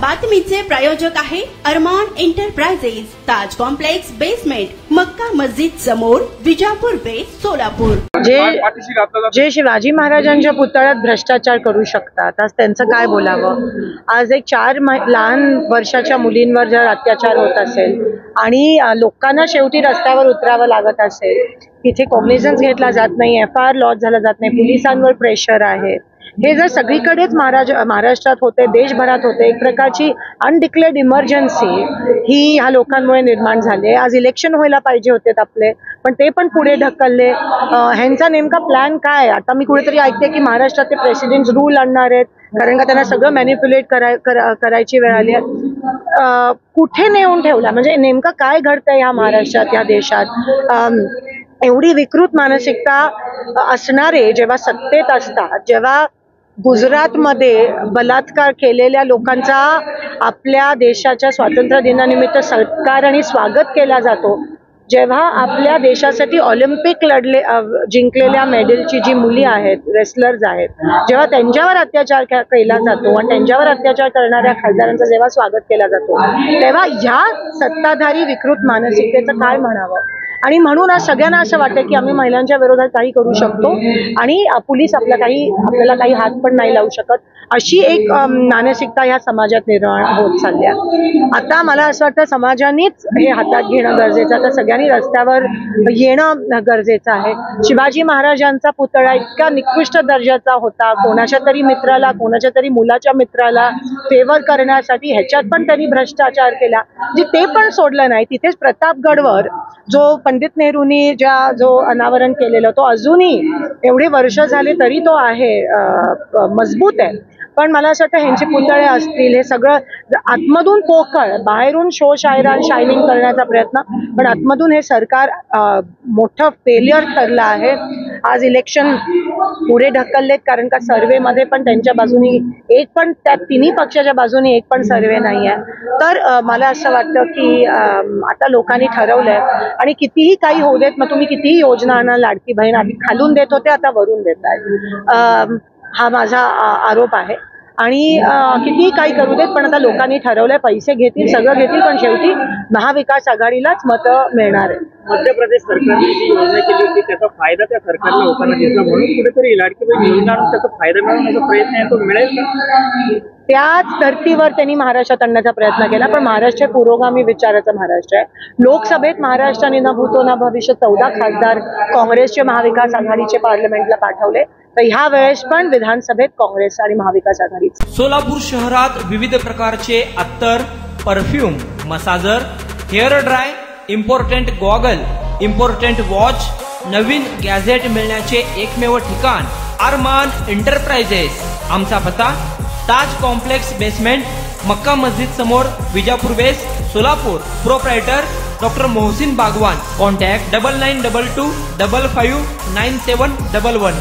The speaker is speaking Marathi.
बातमीचे प्रायोजक आहे अरमान एंटरप्राइजेस, ताज कॉम्प्लेक्स बेसमेंट, मक्का मस्जिद समोर, विजापूर बेस, सोलापूर। जे शिवाजी महाराजांच्या पुतळ्यात भ्रष्टाचार करू शकतात, आज त्यांचं काय बोलावं। आज एक 4 लहान वर्षाच्या मुलींवर जर अत्याचार होत असेल आणि लोकांना शेवटी रस्त्यावर उतरावं लागत असेल, तिथे कॉग्निझन्स घेतला जात नाही, FIR लॉन्च झाला जात नाही, पोलिसांवर प्रेशर आहे, हे जर सगळीकडेच महाराष्ट्रात होते, देशभरात होते, एक प्रकारची अनडिक्लेअर्ड इमर्जन्सी ही ह्या लोकांमुळे निर्माण झाली आहे। आज इलेक्शन व्हायला पाहिजे होते आपले, पण ते पण पुढे ढकलले। ह्यांचा नेमका प्लॅन काय? आता मी कुठेतरी ऐकते की महाराष्ट्राचे प्रेसिडेंट रूल आणणार आहेत, कारण का त्यांना सगळं मॅनिप्युलेट करायची वेळ आली आहे। कुठे नेऊन ठेवला? म्हणजे नेमकं काय घडतंय ह्या महाराष्ट्रात, या देशात? एवढी विकृत मानसिकता असणारे जेव्हा सत्तेत असतात, जेव्हा गुजरातमध्ये बलात्कार केलेल्या लोकांचा आपल्या देशाच्या स्वातंत्र्य दिनानिमित्त सत्कार आणि स्वागत केला जातो, जेव्हा आपल्या देशासाठी ऑलिम्पिक जिंकलेल्या मेडलची जी मुली आहेत, रेसलर्स आहेत, जेव्हा त्यांच्यावर अत्याचार केला जातो आणि त्यांच्यावर अत्याचार करणाऱ्या खासदारांचं जेव्हा स्वागत केला जातो, तेव्हा ह्या सत्ताधारी विकृत मानसिकतेचं काय म्हणावं? आणि म्हणून आज सगळ्यांना असं वाटतं की आम्ही महिलांच्या विरोधात काही करू शकतो आणि पोलीस आपल्याला काही हात पण नाही लावू शकत, अशी एक मानसिकता ह्या समाजात निर्माण होत चालली आहे। आता मला असं वाटतं समाजानेच हे हातात घेणं गरजेचं, आता सगळ्यांनी रस्त्यावर येणं गरजेचं आहे। शिवाजी महाराजांचा पुतळा इतका निकृष्ट दर्जाचा होता, कोणाच्या तरी मित्राला, कोणाच्या तरी मुलाच्या मित्राला फेवर करण्यासाठी ह्याच्यात पण त्यांनी भ्रष्टाचार केला, जे ते पण सोडलं नाही। तिथेच प्रतापगडवर जो पंडित नेहरूंनी जो अनावरण केलेलं, तो अजूनही एवढे वर्ष झाले तरी तो आहे, मजबूत आहे। पण मला असं वाटतं ह्यांचे पुतळे असतील, हे सगळं आतमधून पोकळ, बाहेरून शो शायनिंग करण्याचा प्रयत्न, पण आतमधून हे सरकार मोठं फेलियर ठरलं आहे। आज इलेक्शन पुढे ढकललेत कारण का सर्वेमध्ये पण त्यांच्या बाजूनी एक पण, त्या तिन्ही पक्षाच्या बाजूनी एक पण सर्वे नाही आहे। तर मला असं वाटतं की आता लोकांनी ठरवलंय आणि कितीही काही होऊ देत, मग तुम्ही कितीही योजना आणा, लाडकी बहीण आधी खालून देत होते, आता वरून देत आहेत, हा माझा आरोप आहे। आणि कितीही काही करू देत, पण आता लोकांनी ठरवलंय, पैसे घेतील, सगळं घेतील, पण शेवटी महाविकास आघाडीलाच मतं मिळणार आहे। मध्य प्रदेश सरकारने जी योजना केली होती त्याचा फायदा त्या सरकारला लोकांना दिसला, म्हणून कुठेतरी लाडकी बहीण योजना आणून त्याचा फायदा मिळवण्याचा प्रयत्न आहे, तो मिळेल का? त्याच धर्तीवर त्यांनी महाराष्ट्रात आणण्याचा प्रयत्न केला, पण महाराष्ट्र पुरोगामी विचाराचा महाराष्ट्र आहे। लोकसभेत महाराष्ट्राने न भूतो न भविष्य 14 खासदार काँग्रेसचे महाविकास आघाडीचे पार्लमेंटला पाठवले, तर ह्या वेळेस पण विधानसभेत काँग्रेस आणि महाविकास आघाडी। सोलापूर शहरात विविध प्रकारचे अत्तर, perfume, massager, hair dry, important goggle, important watch, नवीन गॅझेट मिळण्याचे एकमेव ठिकाण अरमान एंटरप्राइजेस। आमचा पत्ता ताज कॉम्प्लेक्स बेसमेंट, मक्का मस्जिद समोर, विजापूर बेस, Solapur. Proprietor doctor Mohsin Bagwan. Contact 9922 55 9711।